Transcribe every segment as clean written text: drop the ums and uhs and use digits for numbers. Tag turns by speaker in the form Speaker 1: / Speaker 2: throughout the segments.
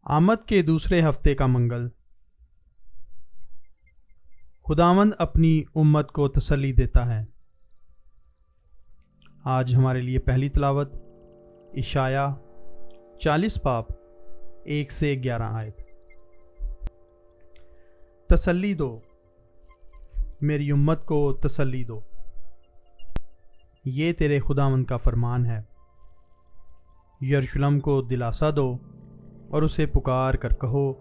Speaker 1: آمد کے دوسرے ہفتے کا منگل۔ خداوند اپنی امت کو تسلی دیتا ہے۔ آج ہمارے لیے پہلی تلاوت اشعیا 40 باب 1 سے 11 آیت۔ تسلی دو، میری امت کو تسلی دو، یہ تیرے خداوند کا فرمان ہے۔ یروشلم کو دلاسا دو اور اسے پکار کر کہو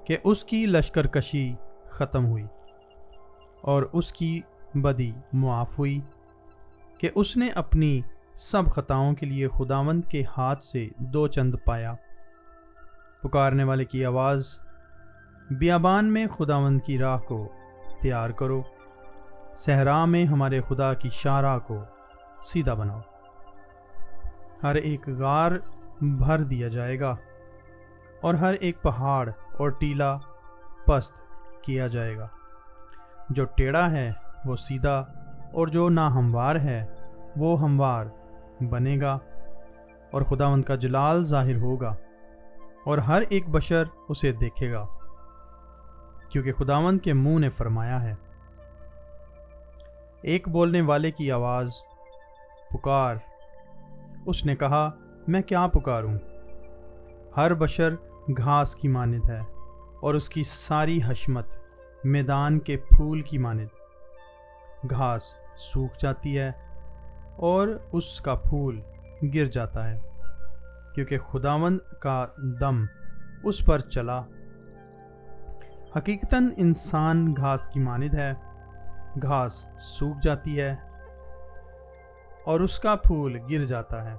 Speaker 1: کہ اس کی لشکر کشی ختم ہوئی اور اس کی بدی معاف ہوئی، کہ اس نے اپنی سب خطاؤں کے لیے خداوند کے ہاتھ سے دو چند پایا۔ پکارنے والے کی آواز، بیابان میں خداوند کی راہ کو تیار کرو، صحرا میں ہمارے خدا کی شاہراہ کو سیدھا بناؤ۔ ہر ایک غار بھر دیا جائے گا اور ہر ایک پہاڑ اور ٹیلا پست کیا جائے گا۔ جو ٹیڑھا ہے وہ سیدھا اور جو ناہموار ہے وہ ہموار بنے گا، اور خداوند کا جلال ظاہر ہوگا اور ہر ایک بشر اسے دیکھے گا، کیونکہ خداوند کے منہ نے فرمایا ہے۔ ایک بولنے والے کی آواز، پکار۔ اس نے کہا، میں کیا پکاروں؟ ہر بشر گھاس کی مانند ہے اور اس کی ساری حشمت میدان کے پھول کی مانند۔ گھاس سوکھ جاتی ہے اور اس کا پھول گر جاتا ہے، کیونکہ خداوند کا دم اس پر چلا۔ حقیقتاً انسان گھاس کی مانند ہے، گھاس سوکھ جاتی ہے اور اس کا پھول گر جاتا ہے،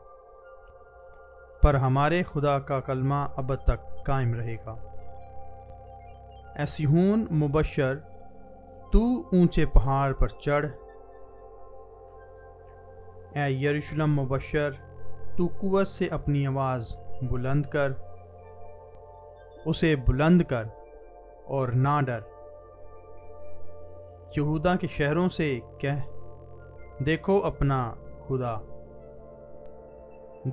Speaker 1: پر ہمارے خدا کا کلمہ ابد تک قائم رہے گا۔ اے صہیون مبشر، تو اونچے پہاڑ پر چڑھ۔ اے یروشلم مبشر، تو قوت سے اپنی آواز بلند کر، اسے بلند کر اور نہ ڈر۔ یہودا کے شہروں سے کہہ، دیکھو اپنا خدا،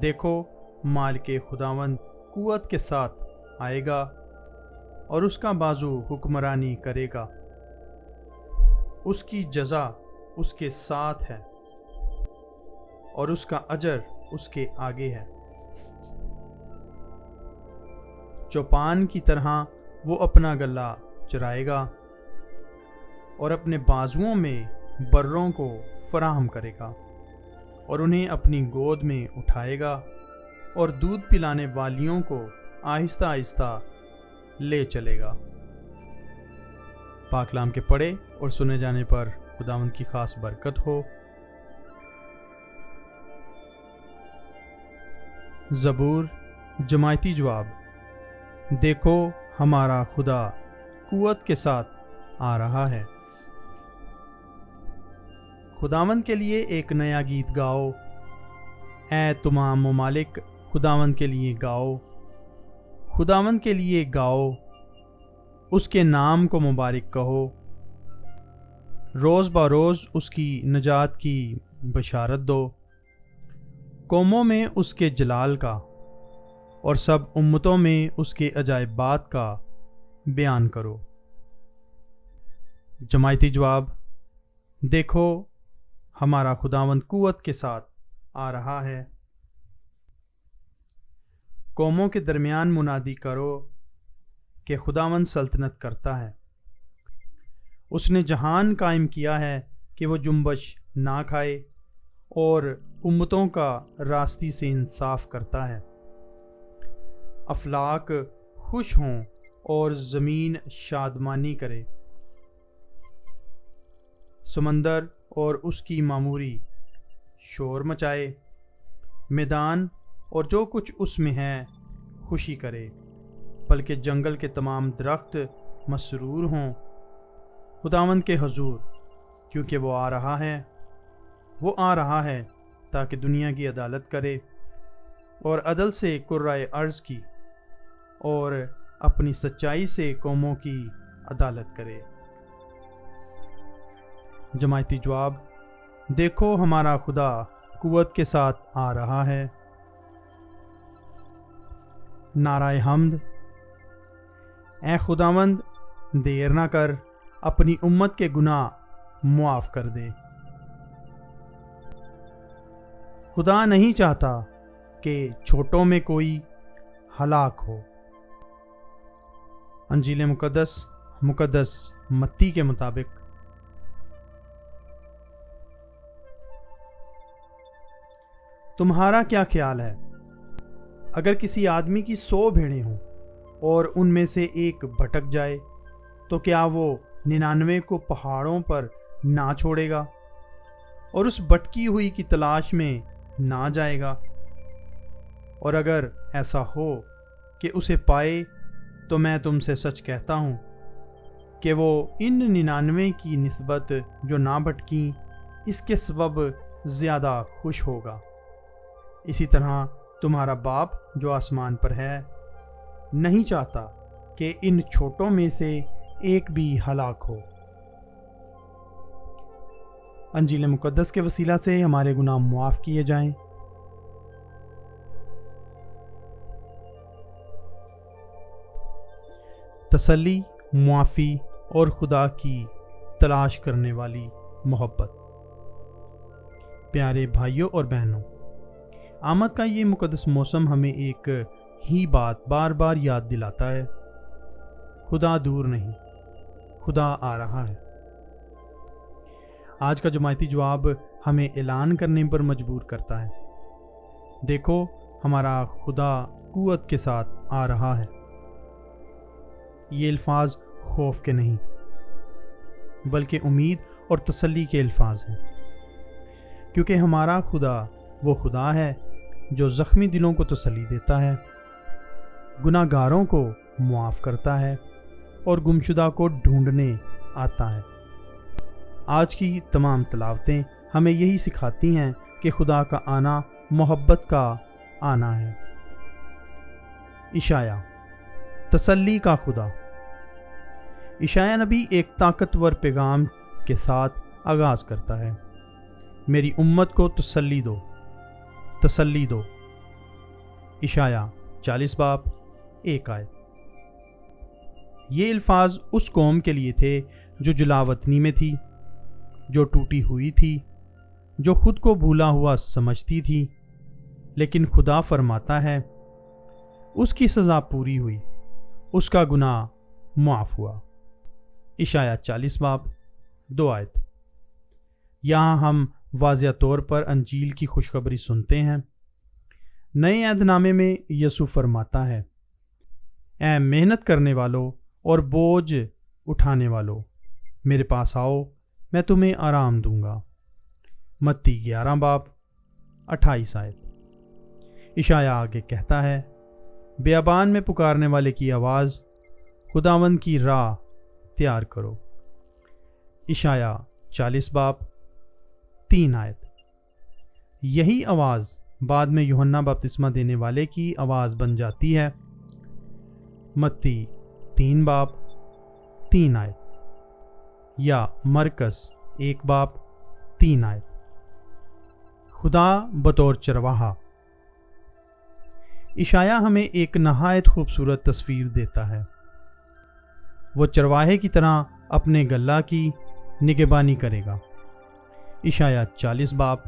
Speaker 1: دیکھو مالک خداوند قوت کے ساتھ آئے گا اور اس کا بازو حکمرانی کرے گا۔ اس کی جزا اس کے ساتھ ہے اور اس کا اجر اس کے آگے ہے۔ چوپان کی طرح وہ اپنا گلہ چرائے گا اور اپنے بازوؤں میں بروں کو فراہم کرے گا، اور انہیں اپنی گود میں اٹھائے گا اور دودھ پلانے والیوں کو آہستہ آہستہ لے چلے گا۔ پاک کلام کے پڑھے اور سنے جانے پر خداوند کی خاص برکت ہو۔ زبور جماعتی جواب۔ دیکھو ہمارا خدا قوت کے ساتھ آ رہا ہے۔ خداوند کے لیے ایک نیا گیت گاؤ، اے تمام ممالک، خداوند کے لیے گاؤ، خداوند کے لیے گاؤ، اس کے نام کو مبارک کہو۔ روز بروز اس کی نجات کی بشارت دو، قوموں میں اس کے جلال کا اور سب امتوں میں اس کے عجائبات کا بیان کرو۔ جماعتی جواب۔ دیکھو ہمارا خداوند قوت کے ساتھ آ رہا ہے۔ قوموں کے درمیان منادی کرو کہ خداوند سلطنت کرتا ہے۔ اس نے جہان قائم کیا ہے کہ وہ جنبش نہ کھائے، اور امتوں کا راستی سے انصاف کرتا ہے۔ افلاک خوش ہوں اور زمین شادمانی کرے۔ سمندر اور اس کی معموری شور مچائے، میدان اور جو کچھ اس میں ہے خوشی کرے، بلکہ جنگل کے تمام درخت مسرور ہوں خداوند کے حضور، کیونکہ وہ آ رہا ہے تاکہ دنیا کی عدالت کرے اور عدل سے کرۂ ارض کی، اور اپنی سچائی سے قوموں کی عدالت کرے۔ جماعتی جواب۔ دیکھو ہمارا خدا قوت کے ساتھ آ رہا ہے۔ نعرہ حمد۔ اے خداوند دیر نہ کر، اپنی امت کے گناہ معاف کر دے۔ خدا نہیں چاہتا کہ چھوٹوں میں کوئی ہلاک ہو۔ انجیل مقدس متی کے مطابق۔ تمہارا کیا خیال ہے؟ اگر کسی آدمی کی 100 بھیڑیں ہوں اور ان میں سے ایک بھٹک جائے تو کیا وہ 99 کو پہاڑوں پر نہ چھوڑے گا اور اس بھٹکی ہوئی کی تلاش میں نہ جائے گا؟ اور اگر ایسا ہو کہ اسے پائے تو میں تم سے سچ کہتا ہوں کہ وہ ان 99 کی نسبت جو نہ بھٹکیں اس کے سبب زیادہ خوش ہوگا۔ اسی طرح تمہارا باپ جو آسمان پر ہے نہیں چاہتا کہ ان چھوٹوں میں سے ایک بھی ہلاک ہو۔ انجیل مقدس کے وسیلہ سے ہمارے گناہ معاف کیے جائیں۔ تسلی، معافی اور خدا کی تلاش کرنے والی محبت۔ پیارے بھائیوں اور بہنوں، آمد کا یہ مقدس موسم ہمیں ایک ہی بات بار بار یاد دلاتا ہے: خدا دور نہیں، خدا آ رہا ہے۔ آج کا جماعتی جواب ہمیں اعلان کرنے پر مجبور کرتا ہے: دیکھو ہمارا خدا قوت کے ساتھ آ رہا ہے۔ یہ الفاظ خوف کے نہیں بلکہ امید اور تسلی کے الفاظ ہیں، کیونکہ ہمارا خدا وہ خدا ہے جو زخمی دلوں کو تسلی دیتا ہے، گناہ گاروں کو معاف کرتا ہے اور گمشدہ کو ڈھونڈنے آتا ہے۔ آج کی تمام تلاوتیں ہمیں یہی سکھاتی ہیں کہ خدا کا آنا محبت کا آنا ہے۔ اشعیا، تسلی کا خدا۔ اشعیا نبی ایک طاقتور پیغام کے ساتھ آغاز کرتا ہے: میری امت کو تسلی دو، تسلی دو۔ اشعیا 40 باب 1 آیت۔ یہ الفاظ اس قوم کے لیے تھے جو جلاوطنی میں تھی، جو ٹوٹی ہوئی تھی، جو خود کو بھولا ہوا سمجھتی تھی، لیکن خدا فرماتا ہے اس کی سزا پوری ہوئی، اس کا گناہ معاف ہوا۔ اشعیا 40 باب 2 آیت۔ یہاں ہم واضح طور پر انجیل کی خوشخبری سنتے ہیں۔ نئے عہد نامے میں یسوع فرماتا ہے: اے محنت کرنے والوں اور بوجھ اٹھانے والوں، میرے پاس آؤ، میں تمہیں آرام دوں گا۔ متی 11 باب 28 آیت۔ اشعیا آگے کہتا ہے: بیابان میں پکارنے والے کی آواز، خداوند کی راہ تیار کرو۔ اشعیا 40 باب 3 آیت۔ یہی آواز بعد میں یوحنا بپتسمہ دینے والے کی آواز بن جاتی ہے۔ متی 3 باب 3 آیت، یا مرکز 1 باب 3 آیت۔ خدا بطور چرواہا۔ اشعیا ہمیں ایک نہایت خوبصورت تصویر دیتا ہے۔ وہ چرواہے کی طرح اپنے گلہ کی نگہبانی کرے گا۔ اشعیا 40 باب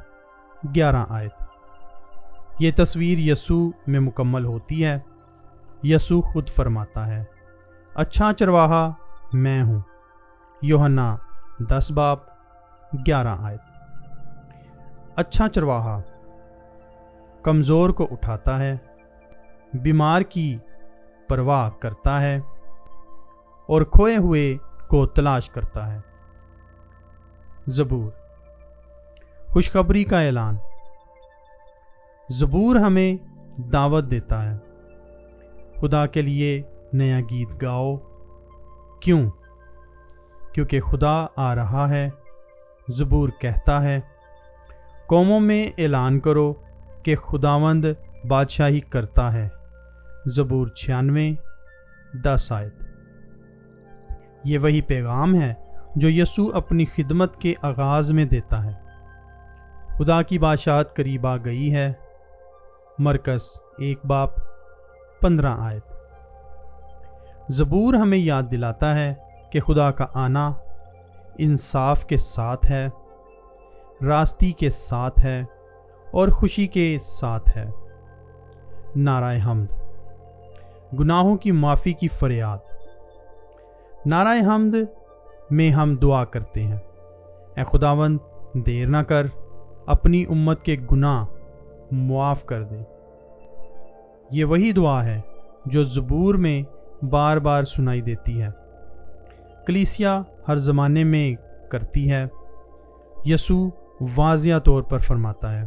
Speaker 1: 11 آیت۔ یہ تصویر یسوع میں مکمل ہوتی ہے۔ یسوع خود فرماتا ہے: اچھا چرواہا میں ہوں۔ یوحنا 10 باب 11 آیت۔ اچھا چرواہا کمزور کو اٹھاتا ہے، بیمار کی پرواہ کرتا ہے اور کھوئے ہوئے کو تلاش کرتا ہے۔ زبور، خوشخبری کا اعلان۔ زبور ہمیں دعوت دیتا ہے: خدا کے لیے نیا گیت گاؤ۔ کیوں؟ کیونکہ خدا آ رہا ہے۔ زبور کہتا ہے: قوموں میں اعلان کرو کہ خداوند بادشاہی کرتا ہے۔ زبور 96 10 آیت۔ یہ وہی پیغام ہے جو یسوع اپنی خدمت کے آغاز میں دیتا ہے: خدا کی بادشاہت قریب آ گئی ہے۔ مرکز 1 باب 15 آیت۔ زبور ہمیں یاد دلاتا ہے کہ خدا کا آنا انصاف کے ساتھ ہے، راستی کے ساتھ ہے اور خوشی کے ساتھ ہے۔ نعرہ حمد، گناہوں کی معافی کی فریاد۔ نعرہ حمد میں ہم دعا کرتے ہیں، اے خداوند دیر نہ کر، اپنی امت کے گناہ معاف کر دے۔ یہ وہی دعا ہے جو زبور میں بار بار سنائی دیتی ہے، کلیسیا ہر زمانے میں کرتی ہے۔ یسوع واضح طور پر فرماتا ہے،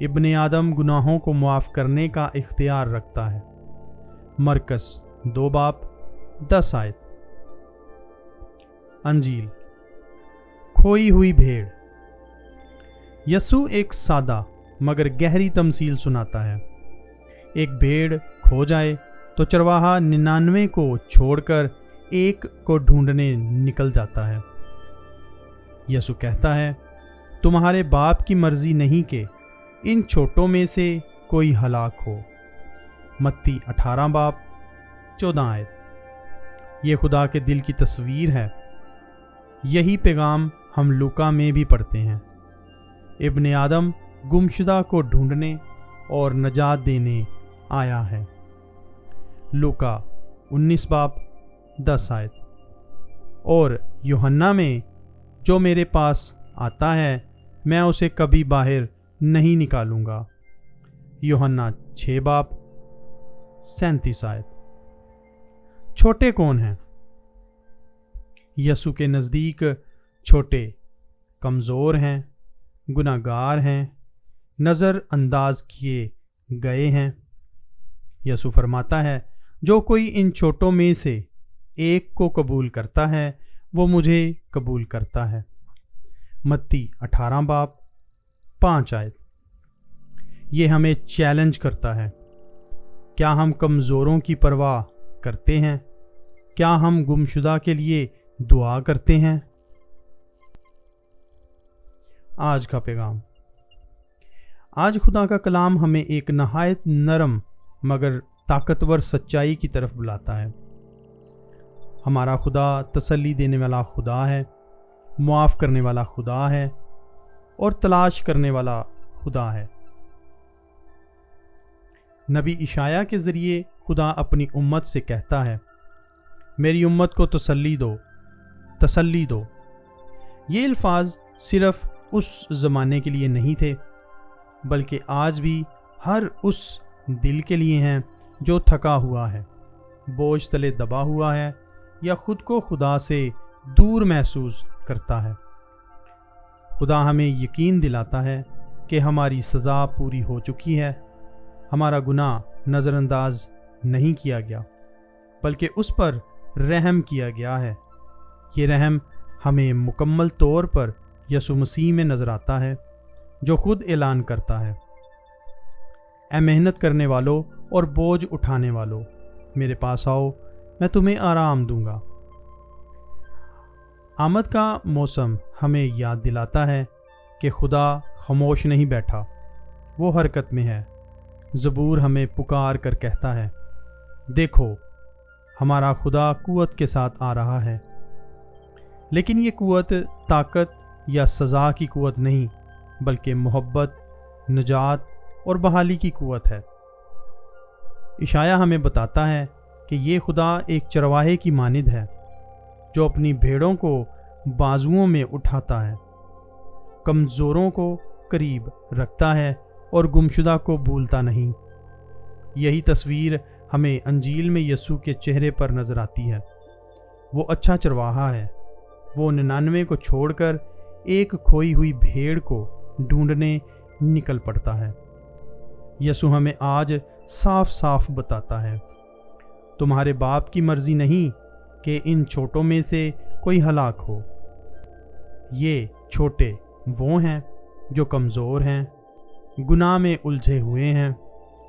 Speaker 1: ابن آدم گناہوں کو معاف کرنے کا اختیار رکھتا ہے۔ مرکز 2 باب 10 آیت۔ انجیل، کھوئی ہوئی بھیڑ۔ یسوع ایک سادہ مگر گہری تمثیل سناتا ہے۔ ایک بھیڑ کھو جائے تو چرواہا 99 کو چھوڑ کر ایک کو ڈھونڈنے نکل جاتا ہے۔ یسوع کہتا ہے، تمہارے باپ کی مرضی نہیں کہ ان چھوٹوں میں سے کوئی ہلاک ہو۔ متی 18 باب 14 آیت۔ یہ خدا کے دل کی تصویر ہے۔ یہی پیغام ہم لوکا میں بھی پڑھتے ہیں۔ ابن آدم گمشدہ کو ڈھونڈنے اور نجات دینے آیا ہے۔ لوکا 19 باب 10 آیت۔ اور یوحنا میں، جو میرے پاس آتا ہے میں اسے کبھی باہر نہیں نکالوں گا۔ یوحنا 6 باب 37 آیت۔ چھوٹے کون ہیں؟ یسوع کے نزدیک چھوٹے کمزور ہیں، گناہ گار ہیں، نظر انداز کیے گئے ہیں۔ یسوع فرماتا ہے، جو کوئی ان چھوٹوں میں سے ایک کو قبول کرتا ہے وہ مجھے قبول کرتا ہے۔ متی 18 باب 5 آیت۔ یہ ہمیں چیلنج کرتا ہے۔ کیا ہم کمزوروں کی پرواہ کرتے ہیں؟ کیا ہم گمشدہ کے لیے دعا کرتے ہیں؟ آج کا پیغام۔ آج خدا کا کلام ہمیں ایک نہایت نرم مگر طاقتور سچائی کی طرف بلاتا ہے۔ ہمارا خدا تسلی دینے والا خدا ہے، معاف کرنے والا خدا ہے اور تلاش کرنے والا خدا ہے۔ نبی اشعیاء کے ذریعے خدا اپنی امت سے کہتا ہے، میری امت کو تسلی دو، تسلی دو۔ یہ الفاظ صرف اس زمانے کے لیے نہیں تھے، بلکہ آج بھی ہر اس دل کے لیے ہیں جو تھکا ہوا ہے، بوجھ تلے دبا ہوا ہے یا خود کو خدا سے دور محسوس کرتا ہے۔ خدا ہمیں یقین دلاتا ہے کہ ہماری سزا پوری ہو چکی ہے، ہمارا گناہ نظر انداز نہیں کیا گیا بلکہ اس پر رحم کیا گیا ہے۔ یہ رحم ہمیں مکمل طور پر یسوع مسیح میں نظر آتا ہے، جو خود اعلان کرتا ہے، اے محنت کرنے والوں اور بوجھ اٹھانے والوں، میرے پاس آؤ، میں تمہیں آرام دوں گا۔ آمد کا موسم ہمیں یاد دلاتا ہے کہ خدا خاموش نہیں بیٹھا، وہ حرکت میں ہے۔ زبور ہمیں پکار کر کہتا ہے، دیکھو ہمارا خدا قوت کے ساتھ آ رہا ہے۔ لیکن یہ قوت طاقت یا سزا کی قوت نہیں، بلکہ محبت، نجات اور بحالی کی قوت ہے۔ اشعیاء ہمیں بتاتا ہے کہ یہ خدا ایک چرواہے کی مانند ہے، جو اپنی بھیڑوں کو بازوؤں میں اٹھاتا ہے، کمزوروں کو قریب رکھتا ہے اور گمشدہ کو بھولتا نہیں۔ یہی تصویر ہمیں انجیل میں یسوع کے چہرے پر نظر آتی ہے۔ وہ اچھا چرواہا ہے، وہ 99 کو چھوڑ کر ایک کھوئی ہوئی بھیڑ کو ڈھونڈنے نکل پڑتا ہے۔ یسوع ہمیں آج صاف صاف بتاتا ہے، تمہارے باپ کی مرضی نہیں کہ ان چھوٹوں میں سے کوئی ہلاک ہو۔ یہ چھوٹے وہ ہیں جو کمزور ہیں، گناہ میں الجھے ہوئے ہیں،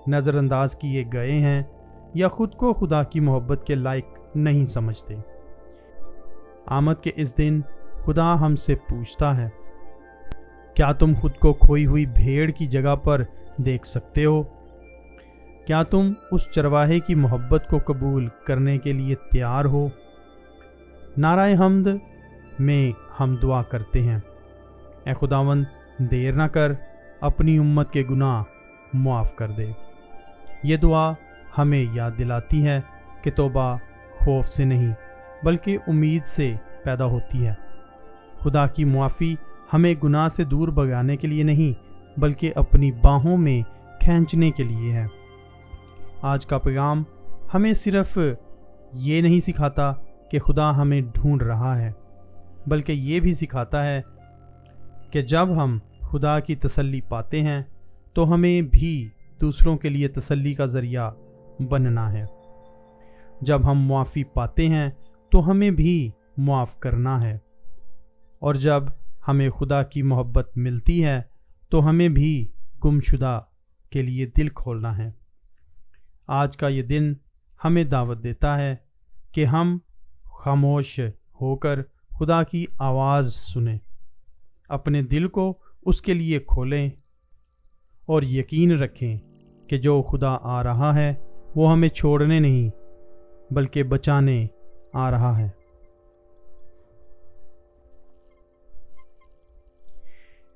Speaker 1: نظر انداز کیے گئے ہیں یا خود کو خدا کی محبت کے لائق نہیں سمجھتے۔ آمد کے اس دن خدا ہم سے پوچھتا ہے، کیا تم خود کو کھوئی ہوئی بھیڑ کی جگہ پر دیکھ سکتے ہو؟ کیا تم اس چرواہے کی محبت کو قبول کرنے کے لیے تیار ہو؟ نعرہ حمد میں ہم دعا کرتے ہیں، اے خداوند دیر نہ کر، اپنی امت کے گناہ معاف کر دے۔ یہ دعا ہمیں یاد دلاتی ہے کہ توبہ خوف سے نہیں بلکہ امید سے پیدا ہوتی ہے۔ خدا کی معافی ہمیں گناہ سے دور بھگانے کے لیے نہیں بلکہ اپنی باہوں میں کھینچنے کے لیے ہے۔ آج کا پیغام ہمیں صرف یہ نہیں سکھاتا کہ خدا ہمیں ڈھونڈ رہا ہے، بلکہ یہ بھی سکھاتا ہے کہ جب ہم خدا کی تسلی پاتے ہیں تو ہمیں بھی دوسروں کے لیے تسلی کا ذریعہ بننا ہے۔ جب ہم معافی پاتے ہیں تو ہمیں بھی معاف کرنا ہے، اور جب ہمیں خدا کی محبت ملتی ہے تو ہمیں بھی گمشدہ کے لیے دل کھولنا ہے۔ آج کا یہ دن ہمیں دعوت دیتا ہے کہ ہم خاموش ہو کر خدا کی آواز سنیں، اپنے دل کو اس کے لیے کھولیں اور یقین رکھیں کہ جو خدا آ رہا ہے وہ ہمیں چھوڑنے نہیں بلکہ بچانے آ رہا ہے۔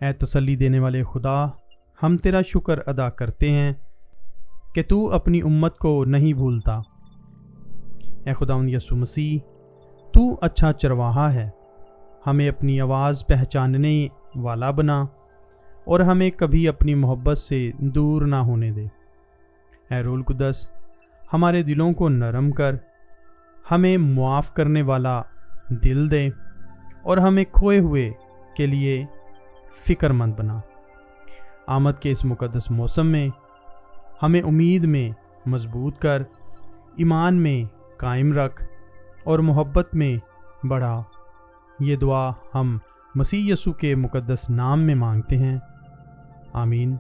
Speaker 1: اے تسلی دینے والے خدا، ہم تیرا شکر ادا کرتے ہیں کہ تو اپنی امت کو نہیں بھولتا۔ اے خداوند یسوع مسیح، تو اچھا چرواہا ہے، ہمیں اپنی آواز پہچاننے والا بنا اور ہمیں کبھی اپنی محبت سے دور نہ ہونے دے۔ اے روح القدس، ہمارے دلوں کو نرم کر، ہمیں معاف کرنے والا دل دے اور ہمیں کھوئے ہوئے کے لیے فکر مند بنا۔ آمد کے اس مقدس موسم میں ہمیں امید میں مضبوط کر، ایمان میں قائم رکھ اور محبت میں بڑھا۔ یہ دعا ہم مسیح یسوع کے مقدس نام میں مانگتے ہیں، آمین۔